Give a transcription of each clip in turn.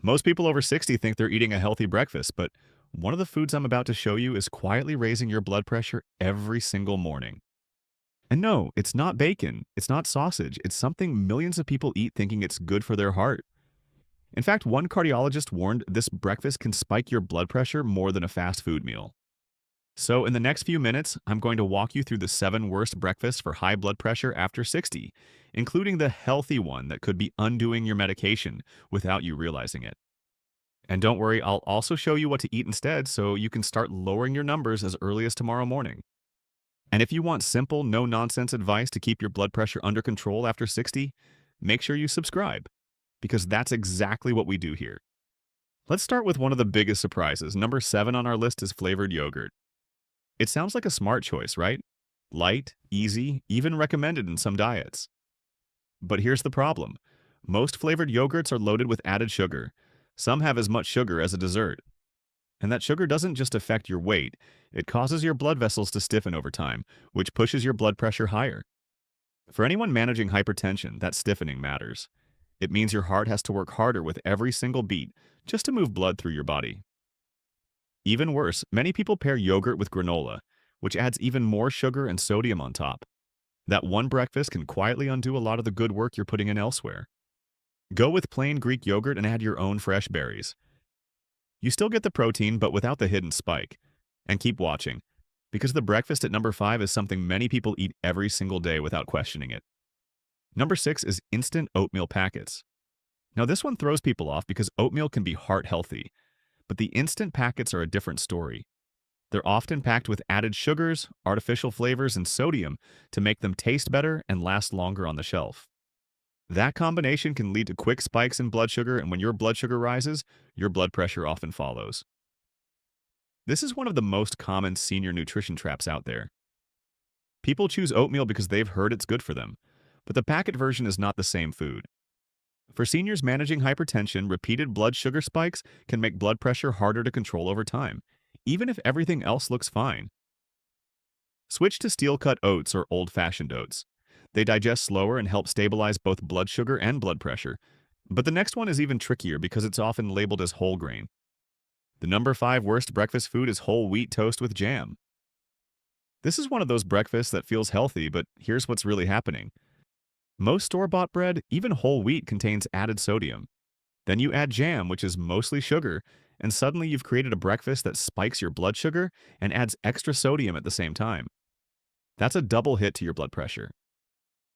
Most people over 60 think they're eating a healthy breakfast, but one of the foods I'm about to show you is quietly raising your blood pressure every single morning. And no, it's not bacon, it's not sausage, it's something millions of people eat thinking it's good for their heart. In fact, one cardiologist warned this breakfast can spike your blood pressure more than a fast food meal. So, in the next few minutes, I'm going to walk you through the 7 worst breakfasts for high blood pressure after 60, including the healthy one that could be undoing your medication without you realizing it. And don't worry, I'll also show you what to eat instead so you can start lowering your numbers as early as tomorrow morning. And if you want simple, no nonsense advice to keep your blood pressure under control after 60, make sure you subscribe, because that's exactly what we do here. Let's start with one of the biggest surprises. Number 7 on our list is flavored yogurt. It sounds like a smart choice, right? Light, easy, even recommended in some diets. But here's the problem. Most flavored yogurts are loaded with added sugar. Some have as much sugar as a dessert. And that sugar doesn't just affect your weight, it causes your blood vessels to stiffen over time, which pushes your blood pressure higher. For anyone managing hypertension, that stiffening matters. It means your heart has to work harder with every single beat just to move blood through your body. Even worse, many people pair yogurt with granola, which adds even more sugar and sodium on top. That one breakfast can quietly undo a lot of the good work you're putting in elsewhere. Go with plain Greek yogurt and add your own fresh berries. You still get the protein, but without the hidden spike. And keep watching, because the breakfast at number 5 is something many people eat every single day without questioning it. Number 6 is instant oatmeal packets. Now this one throws people off because oatmeal can be heart healthy, but the instant packets are a different story. They're often packed with added sugars, artificial flavors, and sodium to make them taste better and last longer on the shelf. That combination can lead to quick spikes in blood sugar, and when your blood sugar rises, your blood pressure often follows. This is one of the most common senior nutrition traps out there. People choose oatmeal because they've heard it's good for them, but the packet version is not the same food. For seniors managing hypertension, repeated blood sugar spikes can make blood pressure harder to control over time, even if everything else looks fine. Switch to steel-cut oats or old-fashioned oats. They digest slower and help stabilize both blood sugar and blood pressure. But the next one is even trickier because it's often labeled as whole grain. The number 5 worst breakfast food is whole wheat toast with jam. This is one of those breakfasts that feels healthy, but here's what's really happening. Most store-bought bread, even whole wheat, contains added sodium. Then you add jam, which is mostly sugar, and suddenly you've created a breakfast that spikes your blood sugar and adds extra sodium at the same time. That's a double hit to your blood pressure.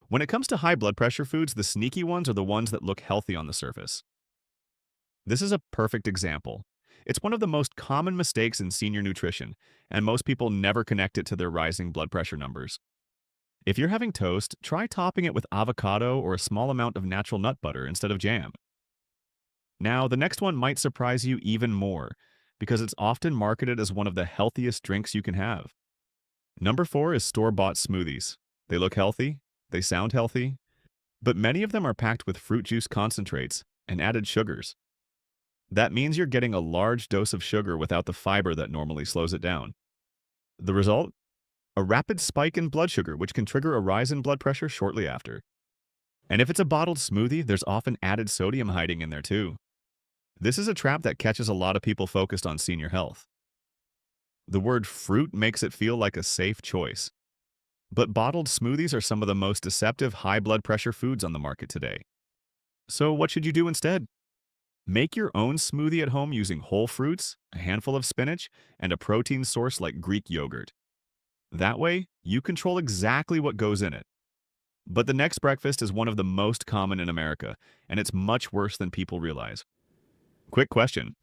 When it comes to high blood pressure foods, the sneaky ones are the ones that look healthy on the surface. This is a perfect example. It's one of the most common mistakes in senior nutrition, and most people never connect it to their rising blood pressure numbers. If you're having toast, try topping it with avocado or a small amount of natural nut butter instead of jam. Now, the next one might surprise you even more, because it's often marketed as one of the healthiest drinks you can have. Number 4 is store-bought smoothies. They look healthy, they sound healthy, but many of them are packed with fruit juice concentrates and added sugars. That means you're getting a large dose of sugar without the fiber that normally slows it down. The result? A rapid spike in blood sugar, which can trigger a rise in blood pressure shortly after. And if it's a bottled smoothie, there's often added sodium hiding in there too. This is a trap that catches a lot of people focused on senior health. The word fruit makes it feel like a safe choice. But bottled smoothies are some of the most deceptive high blood pressure foods on the market today. So what should you do instead? Make your own smoothie at home using whole fruits, a handful of spinach, and a protein source like Greek yogurt. That way, you control exactly what goes in it. But the next breakfast is one of the most common in America, and it's much worse than people realize. Quick question.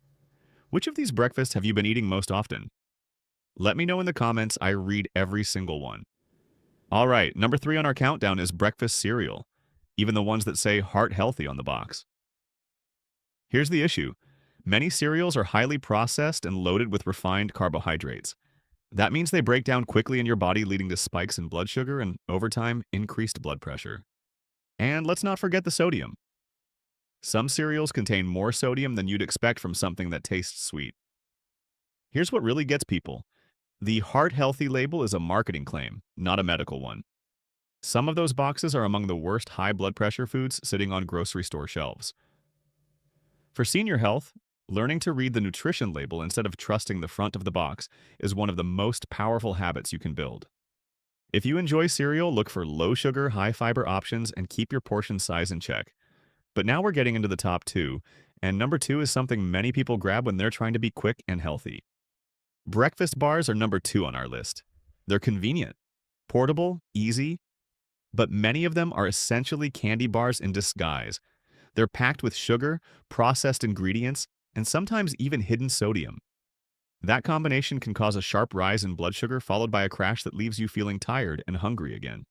Which of these breakfasts have you been eating most often? Let me know in the comments. I read every single one. All right, number 3 on our countdown is breakfast cereal, even the ones that say heart healthy on the box. Here's the issue. Many cereals are highly processed and loaded with refined carbohydrates. That means they break down quickly in your body, leading to spikes in blood sugar and, over time, increased blood pressure. And let's not forget the sodium. Some cereals contain more sodium than you'd expect from something that tastes sweet. Here's what really gets people. The heart healthy label is a marketing claim, not a medical one. Some of those boxes are among the worst high blood pressure foods sitting on grocery store shelves. For senior health, learning to read the nutrition label instead of trusting the front of the box is one of the most powerful habits you can build. If you enjoy cereal, look for low sugar, high fiber options and keep your portion size in check. But now we're getting into the top two, and number two is something many people grab when they're trying to be quick and healthy. Breakfast bars are number two on our list. They're convenient, portable, easy, but many of them are essentially candy bars in disguise. They're packed with sugar, processed ingredients, and sometimes even hidden sodium. That combination can cause a sharp rise in blood sugar followed by a crash that leaves you feeling tired and hungry again.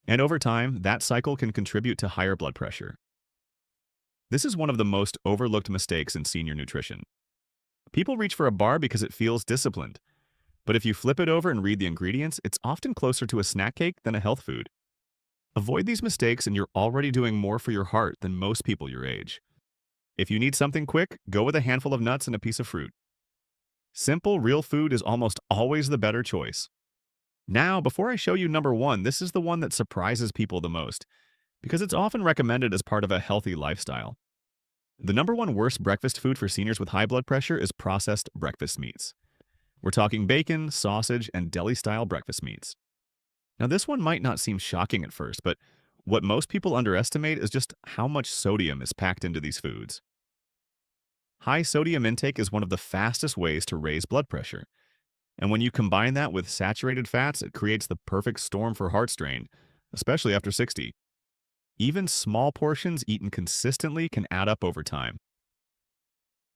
And over time, that cycle can contribute to higher blood pressure. This is one of the most overlooked mistakes in senior nutrition. People reach for a bar because it feels disciplined, but if you flip it over and read the ingredients, it's often closer to a snack cake than a health food. Avoid these mistakes and you're already doing more for your heart than most people your age. If you need something quick, go with a handful of nuts and a piece of fruit. Simple, real food is almost always the better choice. Now, before I show you number one, this is the one that surprises people the most, because it's often recommended as part of a healthy lifestyle. The number one worst breakfast food for seniors with high blood pressure is processed breakfast meats. We're talking bacon, sausage, and deli-style breakfast meats. Now, this one might not seem shocking at first, but what most people underestimate is just how much sodium is packed into these foods. High sodium intake is one of the fastest ways to raise blood pressure. And when you combine that with saturated fats, it creates the perfect storm for heart strain, especially after 60. Even small portions eaten consistently can add up over time.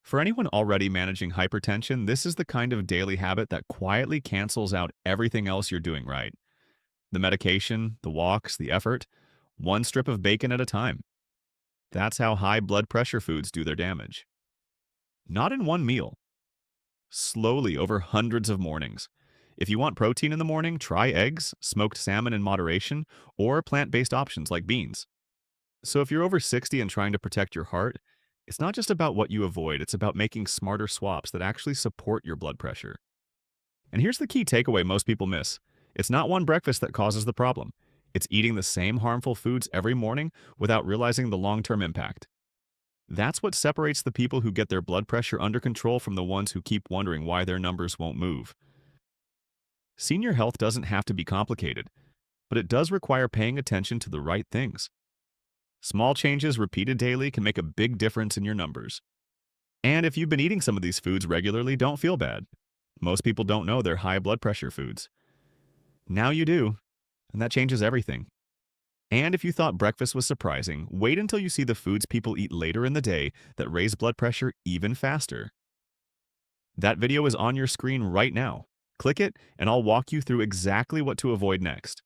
For anyone already managing hypertension, this is the kind of daily habit that quietly cancels out everything else you're doing right. The medication, the walks, the effort, one strip of bacon at a time. That's how high blood pressure foods do their damage. Not in one meal. Slowly over hundreds of mornings. If you want protein in the morning, try eggs, smoked salmon in moderation, or plant-based options like beans. So if you're over 60 and trying to protect your heart, it's not just about what you avoid, it's about making smarter swaps that actually support your blood pressure. And here's the key takeaway most people miss. It's not one breakfast that causes the problem. It's eating the same harmful foods every morning without realizing the long-term impact. That's what separates the people who get their blood pressure under control from the ones who keep wondering why their numbers won't move. Senior health doesn't have to be complicated, but it does require paying attention to the right things. Small changes repeated daily can make a big difference in your numbers. And if you've been eating some of these foods regularly, don't feel bad. Most people don't know they're high blood pressure foods. Now you do, and that changes everything. And if you thought breakfast was surprising, wait until you see the foods people eat later in the day that raise blood pressure even faster. That video is on your screen right now. Click it, and I'll walk you through exactly what to avoid next.